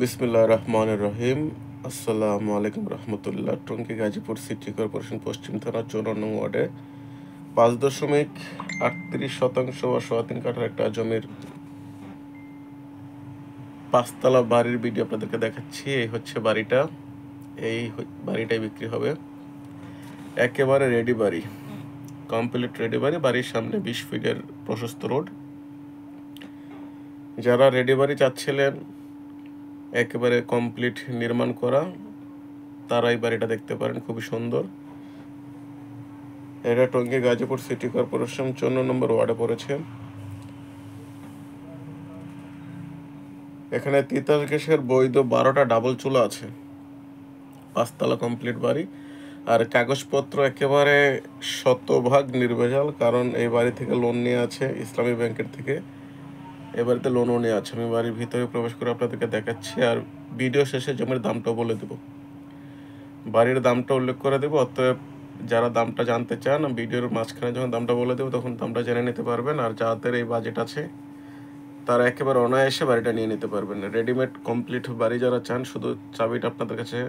বিসমিল্লাহির রহমানির রহিম। আসসালামু আলাইকুম রহমতুল্লাহ। টঙ্গী গাজীপুর সিটি কর্পোরেশন পশ্চিম থানা ৫৪ নং ওয়ার্ডে ৫.৩৮% বা ৩.৩ কাঠার একটা জমির ৫তলা বাড়ির ভিডিও আপনাদেরকে দেখাচ্ছি। এই হচ্ছে বাড়িটা। এই বাড়িটাই বিক্রি হবে। একেবারে রেডি বাড়ি, কমপ্লিট রেডি বাড়ি। বাড়ির সামনে ২০ ফিটের প্রশস্ত রোড। যারা রেডি বাড়ি চাচ্ছিলেন একেবারে কমপ্লিট নির্মাণ করা, তারা এই বাড়িটা দেখতে পারেন। খুবই সুন্দর। এটা টঙ্গী গাজীপুর সিটি কর্পোরেশন ৫৪ নম্বর ওয়ার্ডে পড়েছে। এখানে ৩তাস গ্যাসের বৈধ ১২টা ডাবল চুলা আছে। ৫তলা কমপ্লিট বাড়ি। আর কাগজপত্র একেবারে শতভাগ নির্ভেজাল, কারণ এই বাড়ি থেকে লোন নিয়ে আছে ইসলামী ব্যাংকের থেকে। এ বাড়িতে লোনও নিয়ে আছে। আমি বাড়ির ভিতরে প্রবেশ করে আপনাদেরকে দেখাচ্ছি, আর ভিডিও শেষে জমির দামটাও বলে দেব, বাড়ির দামটা উল্লেখ করে দেবো। অতএব যারা দামটা জানতে চান, ভিডিওর মাঝখানে যখন দামটা বলে দেবো তখন দামটা জেনে নিতে পারবেন। আর যাদের এই বাজেট আছে তারা একেবারে অনায়াসে বাড়িটা নিয়ে নিতে পারবেন। রেডিমেড কমপ্লিট বাড়ি যারা চান, শুধু চাবিটা আপনাদের কাছে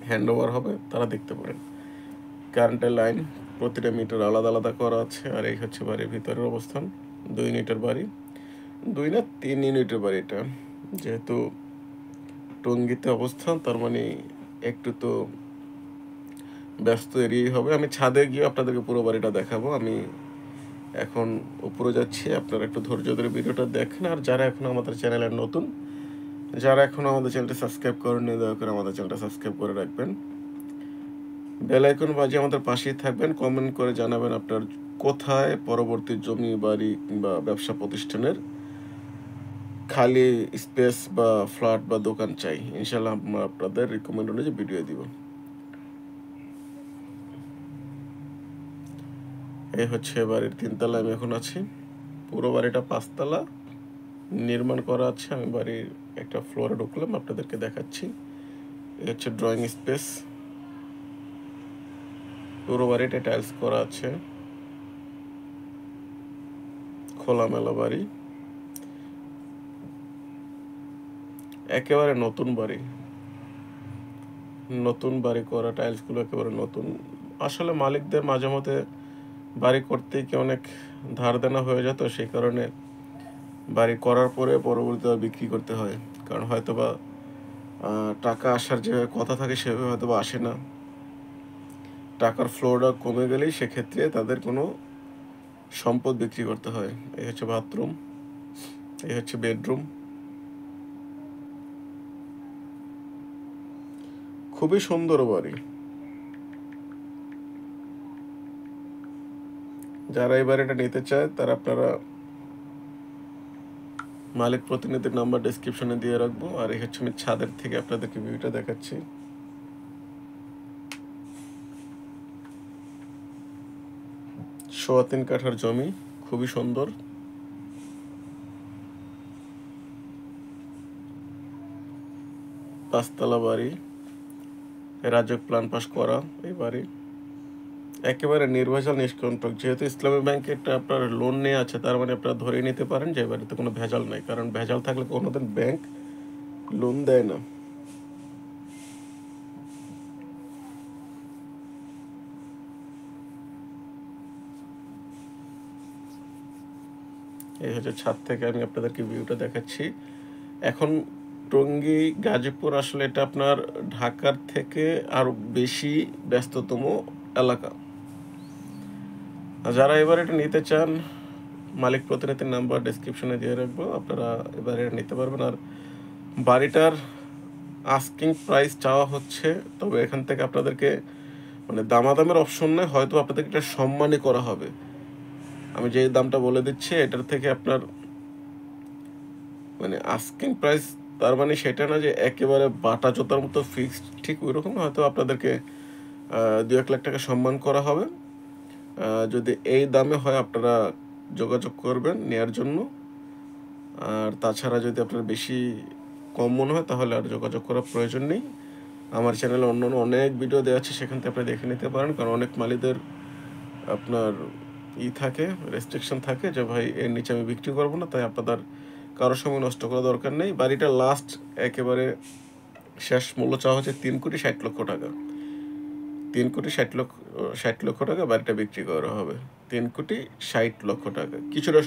হ্যান্ড ওভার হবে, তারা দেখতে পারেন। কারেন্টের লাইন প্রতিটা মিটার আলাদা আলাদা করা আছে। আর এই হচ্ছে বাড়ির ভিতরের অবস্থান। 2 ইউনিটের বাড়ি, 2 না 3 ইউনিটের বাড়ি এটা। যেহেতু টঙ্গীতে অবস্থান, তার মানে একটু তো ব্যস্ত এরিয়াই হবে। আমি ছাদে গিয়ে আপনাদেরকে পুরো বাড়িটা দেখাবো। আমি এখন উপরে যাচ্ছি, আপনারা একটু ধৈর্য ধরে ভিডিওটা দেখেন। আর যারা এখন আমাদের চ্যানেলের নতুন, যারা এখনও আমাদের চ্যানেলটা সাবস্ক্রাইব করেননি, দয়া করে আমাদের চ্যানেলটা সাবস্ক্রাইব করে রাখবেন। বেল আইকন বাজিয়ে আমাদের পাশেই থাকবেন। কমেন্ট করে জানাবেন আপনার কোথায় পরবর্তী জমি, বাড়ি কিংবা ব্যবসা প্রতিষ্ঠানের খালি স্পেস বা ফ্ল্যাট বা দোকান চাই। ইনশাল্লাহ আমরা আপনাদের রিকমেন্ড অনুযায়ী ভিডিও দিব। এই হচ্ছে বাড়ির 3তলা আমি এখন আছি। পুরো বাড়িটা 5তলা নির্মাণ করা আছে। আমি বাড়ির একটা ফ্লোরে ঢুকলাম, আপনাদেরকে দেখাচ্ছি। এই হচ্ছে ড্রয়িং স্পেস। পুরো বাড়িটা টাইলস করা আছে। খোলামেলা বাড়ি, একেবারে নতুন বাড়ি। নতুন বাড়ি করা, টাইলসগুলো একেবারে নতুন। আসলে মালিকদের মাঝে মধ্যে বাড়ি করতে কি অনেক ধার দেনা হয়ে যেত, সেই কারণে বাড়ি করার পরে পরবর্তীতে বিক্রি করতে হয়। কারণ হয়তোবা টাকা আসার যে কথা থাকে সেভাবে হয়তোবা আসে না। টাকার ফ্লোটা কমে গেলেই সেক্ষেত্রে তাদের কোনো সম্পদ বিক্রি করতে হয়। এই হচ্ছে বাথরুম, এই হচ্ছে বেডরুম। খুবই সুন্দর বাড়ি। যারা এই বাড়িটা নিতে চায় তারা আপনারা মালিক প্রতিনিধির নাম্বার ডেসক্রিপশনে দিয়ে রাখবো। আর এই হচ্ছে আমি ছাদের থেকে আপনাদেরকে ভিউটা দেখাচ্ছি। সোয়া 3 কাঠার জমি, খুবই সুন্দর। পাঁচতলা বাড়ি, রাজক প্ল্যান পাস করা এই বাড়ি। একেবারে নির্ভেজাল নিষ্কণ্টক। যেহেতু ইসলামী ব্যাংকে একটা আপনার লোন নিয়ে আছে, তার মানে আপনারা ধরে নিতে পারেন যে বাড়িতে কোনো ভেজাল নাই। কারণ ভেজাল থাকলে কোনোদিন ব্যাংক লোন দেয় না। এই হচ্ছে ছাদ থেকে আমি আপনাদেরকে ভিউটা দেখাচ্ছি। এখন টঙ্গী গাজীপুর আসলে এটা আপনার ঢাকার থেকে আরো বেশি ব্যস্ততম এলাকা। যারা এবার এটা নিতে চান, মালিক প্রতিনিধির নাম্বার ডেসক্রিপশনে দিয়ে রাখবো, আপনারা এবার এটা নিতে পারবেন। আর বাড়িটার আস্কিং প্রাইস চাওয়া হচ্ছে, তবে এখান থেকে আপনাদেরকে মানে দামাদামের অপশন নেই, হয়তো আপনাদেরকে এটা সম্মানই করা হবে। আমি যে দামটা বলে দিচ্ছি এটার থেকে আপনার মানে আস্কিং প্রাইস, তার মানে সেটা না যে একেবারে বাটা জোতার মতো ফিক্সড, ঠিক ওই রকম। হয়তো আপনাদেরকে 2-1 লাখ টাকা সম্মান করা হবে। যদি এই দামে হয় আপনারা যোগাযোগ করবেন নেয়ার জন্য। আর তাছাড়া যদি আপনার বেশি কম মনে হয় তাহলে আর যোগাযোগ করার প্রয়োজন নেই। আমার চ্যানেলে অন্য অনেক ভিডিও দেওয়া আছে, সেখান থেকে আপনি দেখে নিতে পারেন। কারণ অনেক মালিকদের আপনার থাকে, রেস্ট্রিকশন থাকে যে ভাই এর নিচে আমি বিক্রি করবো না, তাই আপনাদের কারোর সময় নষ্ট করা দরকার নেই। বাড়িটা লাস্ট একেবারে শেষ মূল্য চাওয়া হচ্ছে 3,60,00,000 টাকা। 3,60,00,000 টাকা বাড়িটা বিক্রি করা হবে। 3,60,00,000 টাকা। কিছুটা